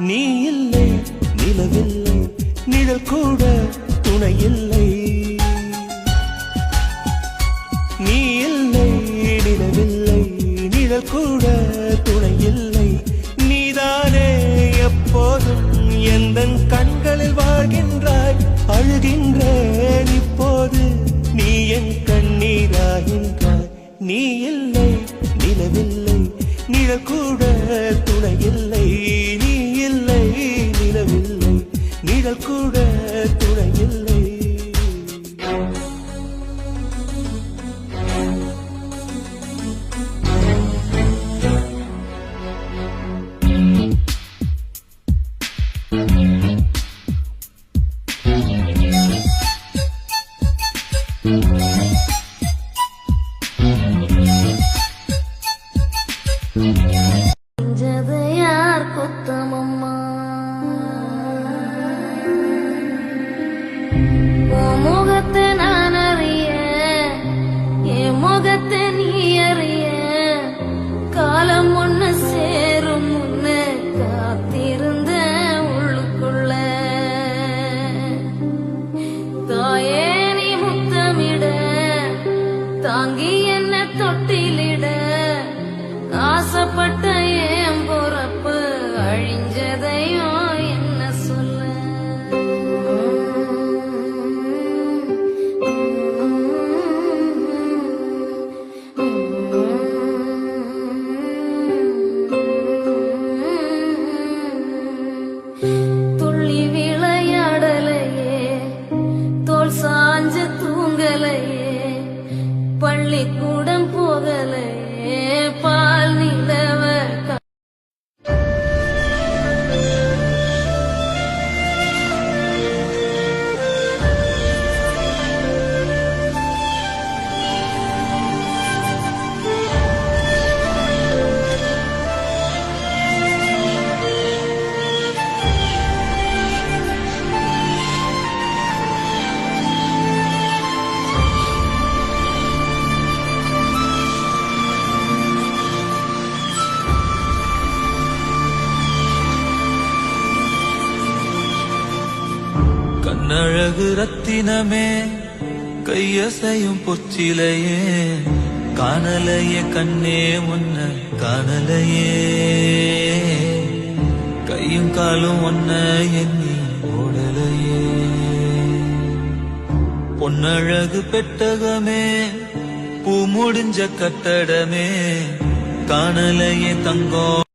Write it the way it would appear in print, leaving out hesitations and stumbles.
நீ இல்லை நிலவில்லை நிழல் கூட துணை இல்லை நீ இல்லை நிலவில்லை நிழல் கூட துணை இல்லை நீதானே எப்போதும் எந்தன் கண்களில் வாழ்கின்றாய் அழுகின்றேன் இப்போது நீ என் கண்ணீராகின்றாய் நீ இல்லை நிலவில்லை நிழல் கூட துணை இல்லை நீ இல்லை நிலவில்லை நிழல் கூட துணை இல்லை யார் குத்தமம்மா முகத்தை நான் அறிய என் முகத்தை நீ அறிய காலம் ஒண்ணு சேரும் முன்னு காத்திருந்த உள்ளுக்குள்ள தாயே நீ முத்தமிட தாங்கி என்ன தொட்டிலிட ஆசைப்பட்ட என் பொறப்பு அழிஞ்சதையும் என்ன சொல்ல துள்ளி விளையாடலையே தோல் சாஞ்ச தூங்கலையே பள்ளிக்கூடம் போகலையே பால் நிலவ கண்ணழகு ரத்தினமே கையசையும் பொச்சிலையே காணலையே கண்ணே முன்ன காணலையே கையும் காலும் ஒன்ன எண்ணி ஓடலையே பொன்னழகு பெட்டகமே பூ முடிஞ்ச கட்டடமே காணலையே தங்கம்